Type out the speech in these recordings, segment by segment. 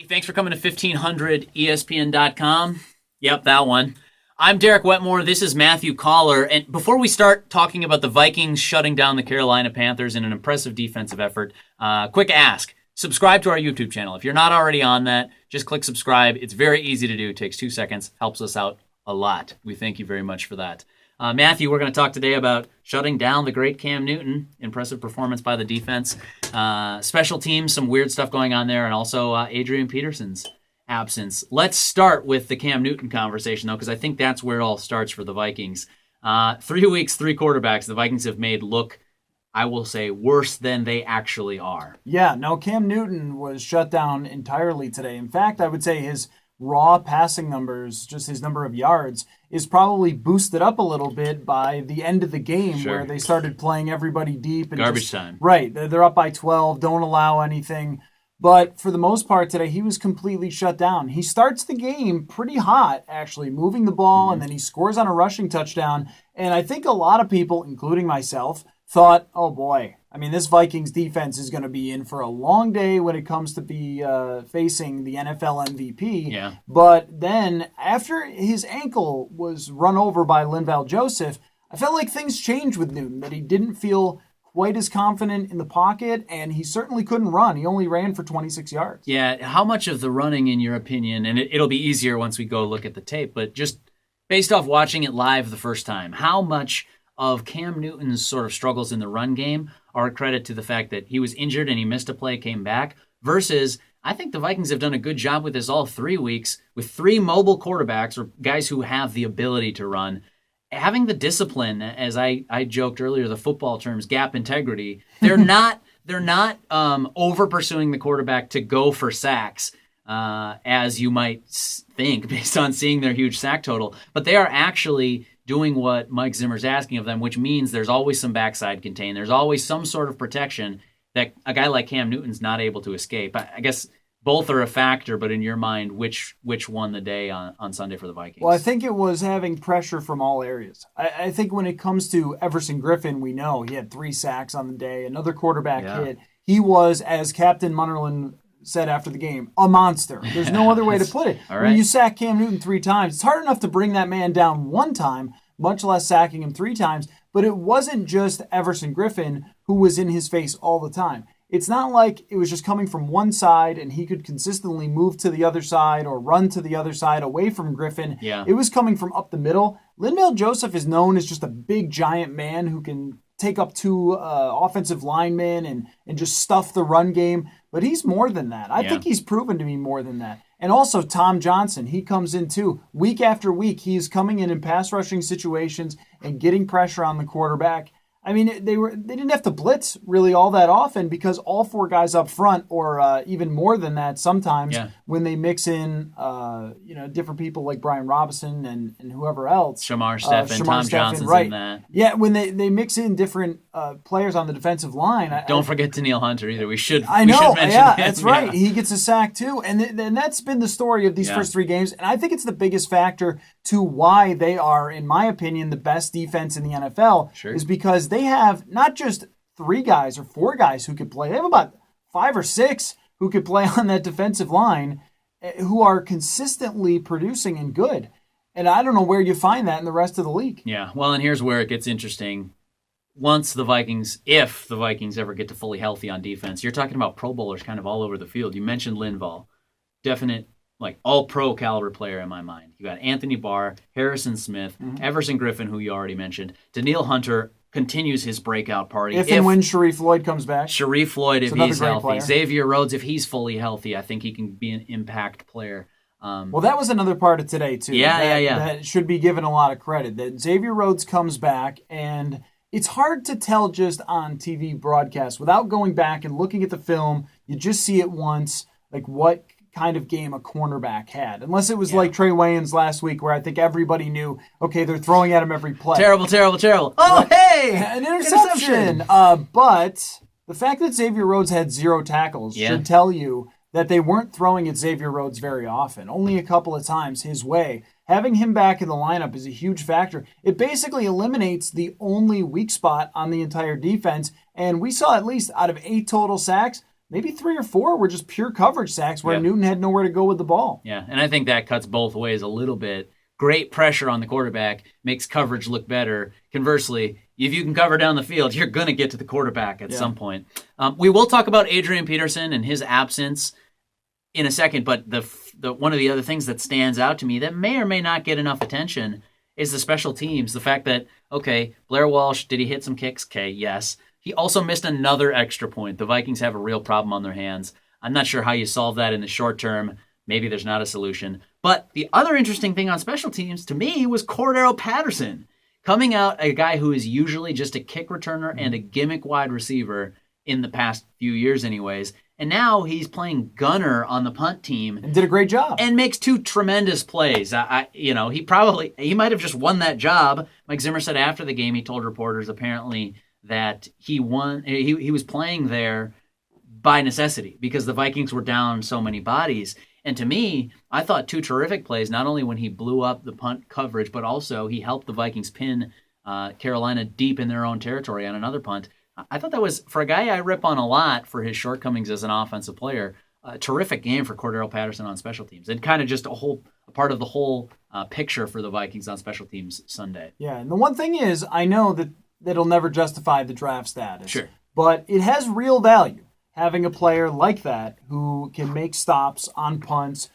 Thanks for coming to 1500ESPN.com. Yep, that one. I'm Derek Wetmore. This is Matthew Collar. And before we start talking about the Vikings shutting down the Carolina Panthers in an impressive defensive effort, quick ask. Subscribe to our YouTube channel. If you're not already on that, just click subscribe. It's very easy to do. It takes 2 seconds. Helps us out a lot. We thank you very much for that. Matthew, we're going to talk today about shutting down the great Cam Newton. Impressive performance by the defense. Special teams, some weird stuff going on there, and also Adrian Peterson's absence. Let's start with the Cam Newton conversation, though, because I think that's where it all starts for the Vikings. 3 weeks, 3 quarterbacks the Vikings have made look, I will say, worse than they actually are. Yeah, no, Cam Newton was shut down entirely today. In fact, I would say his raw passing numbers, just his number of yards, is probably boosted up a little bit by the end of the game where they started playing everybody deep. And Garbage time. Right, they're up by 12, don't allow anything. But for the most part today, he was completely shut down. He starts the game pretty hot, actually, moving the ball, and then he scores on a rushing touchdown. And I think a lot of people, including myself, thought, oh boy, I mean, this Vikings defense is going to be in for a long day when it comes to be facing the NFL MVP. Yeah. But then after his ankle was run over by Linval Joseph, I felt like things changed with Newton, that he didn't feel quite as confident in the pocket, and he certainly couldn't run. He only ran for 26 yards. Yeah, how much of the running, in your opinion, and it'll be easier once we go look at the tape, but just based off watching it live the first time, how much of Cam Newton's sort of struggles in the run game are a credit to the fact that he was injured and he missed a play, came back, versus I think the Vikings have done a good job with this all 3 weeks with 3 mobile quarterbacks or guys who have the ability to run. Having the discipline, as I joked earlier, the football terms, gap integrity, they're not over pursuing the quarterback to go for sacks, as you might think based on seeing their huge sack total. But they are actually doing what Mike Zimmer's asking of them, which means there's always some backside contain. There's always some sort of protection that a guy like Cam Newton's not able to escape. I guess both are a factor, but in your mind, which won the day on Sunday for the Vikings? Well, I think it was having pressure from all areas. I think when it comes to Everson Griffin, we know he had 3 sacks on the day, another quarterback hit. He was, as Captain Munnerlyn said after the game, a monster. There's no other way to put it. All right. When you sack Cam Newton 3 times, it's hard enough to bring that man down 1 time, much less sacking him 3 times. But it wasn't just Everson Griffin who was in his face all the time. It's not like it was just coming from one side and he could consistently move to the other side or run to the other side away from Griffin. Yeah. It was coming from up the middle. Linval Joseph is known as just a big, giant man who can take up 2 offensive linemen and just stuff the run game. But he's more than that. I think he's proven to be more than that. And also Tom Johnson, he comes in too. Week after week, he's coming in pass rushing situations and getting pressure on the quarterback. I mean, they didn't have to blitz really all that often because all 4 guys up front, or even more than that sometimes, when they mix in different people like Brian Robinson and whoever else. Shamar Stephen, Tom Johnson's right. in that. Yeah, when they mix in different players on the defensive line. Don't forget Daniil Hunter either. We should I mention know, him. That's right. He gets a sack too. And that's been the story of these first 3 games. And I think it's the biggest factor to why they are, in my opinion, the best defense in the NFL. Sure. Is because they have not just 3 guys or 4 guys who could play. They have about 5 or 6 who could play on that defensive line who are consistently producing and good. And I don't know where you find that in the rest of the league. Yeah, well, and here's where it gets interesting. If the Vikings ever get to fully healthy on defense, you're talking about Pro Bowlers kind of all over the field. You mentioned Linval, definite all-pro caliber player in my mind. You got Anthony Barr, Harrison Smith, Everson Griffin, who you already mentioned. Daniil Hunter continues his breakout party. If and when Sharif Floyd comes back. Sharif Floyd, if he's healthy. Player. Xavier Rhodes, if he's fully healthy, I think he can be an impact player. Well, that was another part of today, too. That should be given a lot of credit. That Xavier Rhodes comes back, and it's hard to tell just on TV broadcast without going back and looking at the film. You just see it once, like what kind of game a cornerback had. Unless it was like Trey Wayans last week where I think everybody knew, okay, they're throwing at him every play. Terrible. Oh, hey! An interception! But the fact that Xavier Rhodes had 0 tackles should tell you that they weren't throwing at Xavier Rhodes very often. Only a couple of times his way. Having him back in the lineup is a huge factor. It basically eliminates the only weak spot on the entire defense. And we saw at least out of 8 total sacks, maybe 3 or 4 were just pure coverage sacks where Yeah. Newton had nowhere to go with the ball. Yeah, and I think that cuts both ways a little bit. Great pressure on the quarterback makes coverage look better. Conversely, if you can cover down the field, you're going to get to the quarterback at some point. We will talk about Adrian Peterson and his absence in a second, but the one of the other things that stands out to me that may or may not get enough attention is the special teams. The fact that, okay, Blair Walsh, did he hit some kicks? Okay, yes. He also missed another extra point. The Vikings have a real problem on their hands. I'm not sure how you solve that in the short term. Maybe there's not a solution. But the other interesting thing on special teams to me was Cordero Patterson. Coming out, a guy who is usually just a kick returner and a gimmick wide receiver in the past few years anyways. And now he's playing gunner on the punt team. And did a great job. And makes 2 tremendous plays. He might have just won that job. Mike Zimmer said after the game, he told reporters apparently that he was playing there by necessity because the Vikings were down so many bodies. And to me, I thought 2 terrific plays, not only when he blew up the punt coverage, but also he helped the Vikings pin Carolina deep in their own territory on another punt. I thought that was, for a guy I rip on a lot for his shortcomings as an offensive player, a terrific game for Cordero Patterson on special teams. And kind of just a part of the whole picture for the Vikings on special teams Sunday. Yeah, and the one thing is, I know that it'll never justify the draft status. Sure. But it has real value having a player like that who can make stops on punts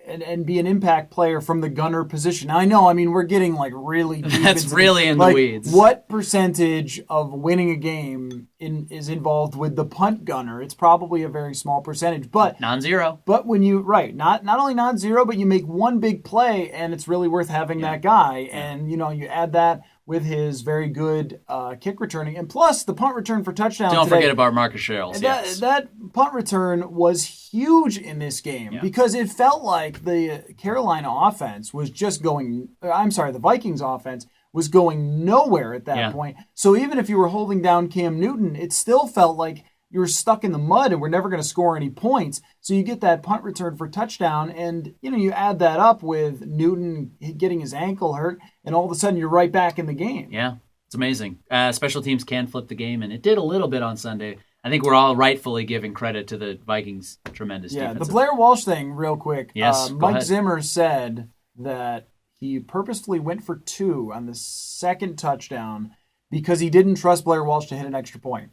and be an impact player from the gunner position. Now, I know, we're getting like really deep That's into really in the weeds. What percentage of winning a game is involved with the punt gunner? It's probably a very small percentage, but non-zero. But when you not only non-zero, but you make one big play, and it's really worth having that guy. Yeah. And you add that with his very good kick returning, and plus the punt return for touchdown. Don't today, forget about Marcus Sherrills. That punt return was huge in this game because it felt like the Carolina offense was just going. The Vikings offense was going nowhere at that point. So even if you were holding down Cam Newton, it still felt like you were stuck in the mud and we're never going to score any points. So you get that punt return for touchdown, and you add that up with Newton getting his ankle hurt, and all of a sudden you're right back in the game. Yeah, it's amazing. Special teams can flip the game, and it did a little bit on Sunday. I think we're all rightfully giving credit to the Vikings' tremendous defense. The Blair Walsh thing, real quick. Yes, Mike Zimmer said that he purposefully went for 2 on the second touchdown because he didn't trust Blair Walsh to hit an extra point.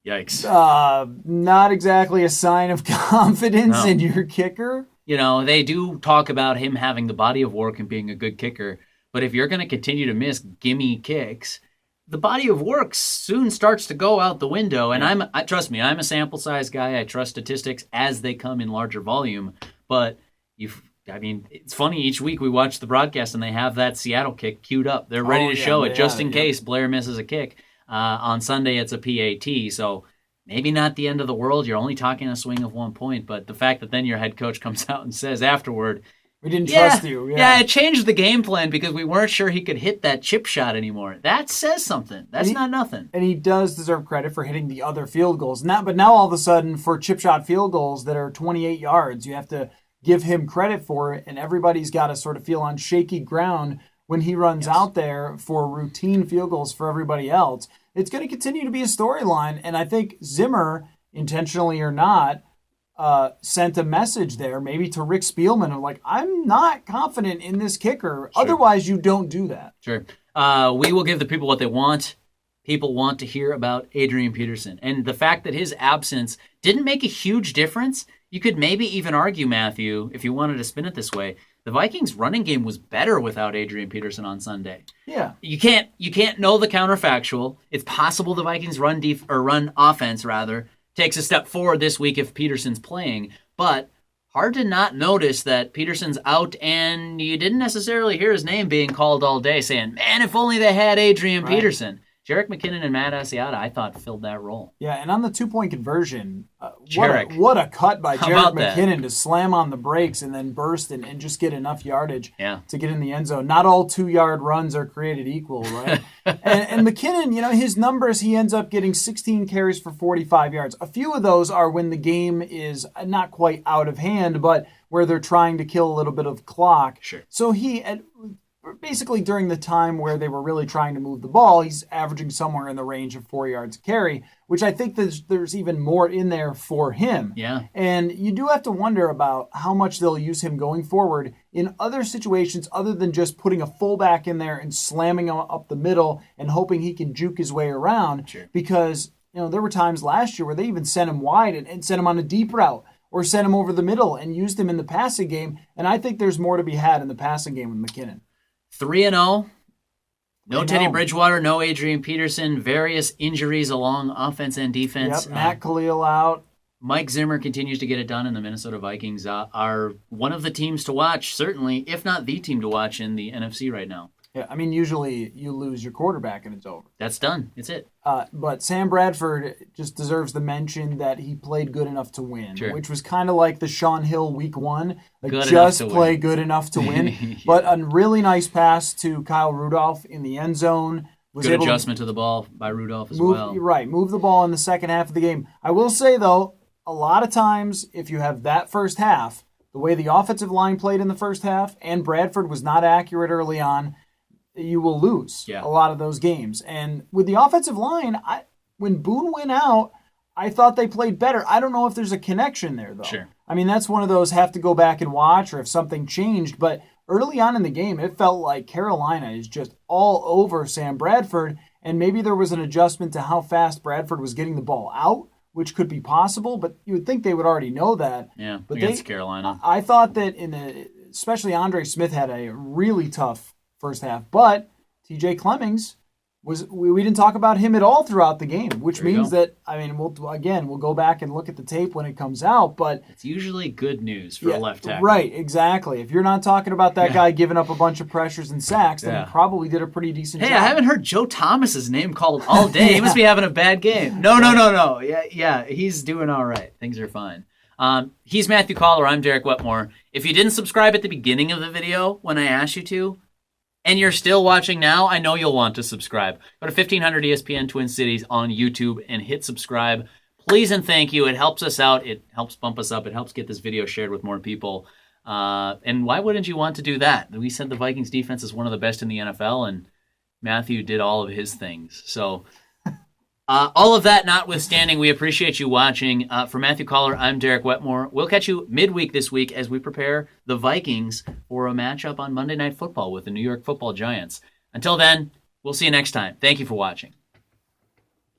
Yikes. Not exactly a sign of confidence in your kicker. They do talk about him having the body of work and being a good kicker, but if you're going to continue to miss gimme kicks, the body of work soon starts to go out the window. And trust me, I'm a sample size guy. I trust statistics as they come in larger volume, but it's funny, each week we watch the broadcast and they have that Seattle kick queued up. They're ready to show it just in case Blair misses a kick. On Sunday, it's a PAT, so maybe not the end of the world. You're only talking a swing of 1 point, but the fact that then your head coach comes out and says afterward, we didn't trust you. Yeah, it changed the game plan because we weren't sure he could hit that chip shot anymore. That says something. That's not nothing. And he does deserve credit for hitting the other field goals. But now all of a sudden, for chip shot field goals that are 28 yards, you have to give him credit for it, and everybody's got to sort of feel on shaky ground when he runs out there for routine field goals for everybody else. It's going to continue to be a storyline, and I think Zimmer, intentionally or not, sent a message there, maybe to Rick Spielman, of like, I'm not confident in this kicker. Sure. Otherwise, you don't do that. Sure. We will give the people what they want. People want to hear about Adrian Peterson. And the fact that his absence didn't make a huge difference, you could maybe even argue, Matthew, if you wanted to spin it this way, the Vikings' running game was better without Adrian Peterson on Sunday. Yeah. You can't know the counterfactual. It's possible the Vikings' run offense takes a step forward this week if Peterson's playing, but hard to not notice that Peterson's out, and you didn't necessarily hear his name being called all day saying, man, if only they had Adrian Peterson. Jerick McKinnon and Matt Asiata, I thought, filled that role. Yeah, and on the 2-point conversion, what a cut by Jerick McKinnon to slam on the brakes and then burst and just get enough yardage to get in the end zone. Not all 2-yard runs are created equal, right? and McKinnon, his numbers, he ends up getting 16 carries for 45 yards. A few of those are when the game is not quite out of hand, but where they're trying to kill a little bit of clock. Sure. So basically during the time where they were really trying to move the ball, he's averaging somewhere in the range of 4 yards a carry, which I think there's even more in there for him. Yeah. And you do have to wonder about how much they'll use him going forward in other situations other than just putting a fullback in there and slamming him up the middle and hoping he can juke his way around. Sure. Because, there were times last year where they even sent him wide and sent him on a deep route, or sent him over the middle and used him in the passing game. And I think there's more to be had in the passing game with McKinnon. 3-0. No Teddy Bridgewater, no Adrian Peterson, various injuries along offense and defense. Yep, Matt Khalil out. Mike Zimmer continues to get it done, and the Minnesota Vikings are one of the teams to watch, certainly, if not the team to watch in the NFC right now. Yeah, I mean, usually you lose your quarterback and it's over. That's done. It's it. But Sam Bradford just deserves the mention that he played good enough to win, Sure. which was kind of like the Sean Hill week 1. Good just enough to play win. good enough to win. Yeah. But a really nice pass to Kyle Rudolph in the end zone. Was Good able adjustment to the ball by Rudolph as move, well. Right, move the ball in the second half of the game. I will say, though, a lot of times if you have that first half, the way the offensive line played in the first half, and Bradford was not accurate early on, you will lose a lot of those games. And with the offensive line, when Boone went out, I thought they played better. I don't know if there's a connection there, though. Sure. I mean, that's one of those have to go back and watch or if something changed. But early on in the game, it felt like Carolina is just all over Sam Bradford. And maybe there was an adjustment to how fast Bradford was getting the ball out, which could be possible. But you would think they would already know that. Yeah, but against Carolina. I thought that especially Andre Smith had a really tough first half, but TJ Clemmings we didn't talk about him at all throughout the game, which means that, I mean, we'll go back and look at the tape when it comes out, but it's usually good news for a left tackle. Right, exactly. If you're not talking about that guy giving up a bunch of pressures and sacks, then he probably did a pretty decent job. Hey, I haven't heard Joe Thomas's name called all day. He must be having a bad game. No. Yeah, he's doing all right. Things are fine. He's Matthew Collar. I'm Derek Wetmore. If you didn't subscribe at the beginning of the video when I asked you to, and you're still watching now, I know you'll want to subscribe. Go to 1500 ESPN Twin Cities on YouTube and hit subscribe. Please and thank you. It helps us out. It helps bump us up. It helps get this video shared with more people. And why wouldn't you want to do that? We said the Vikings defense is one of the best in the NFL, and Matthew did all of his things. So all of that notwithstanding, we appreciate you watching. For Matthew Collar, I'm Derek Wetmore. We'll catch you midweek this week as we prepare the Vikings for a matchup on Monday Night Football with the New York Football Giants. Until then, we'll see you next time. Thank you for watching.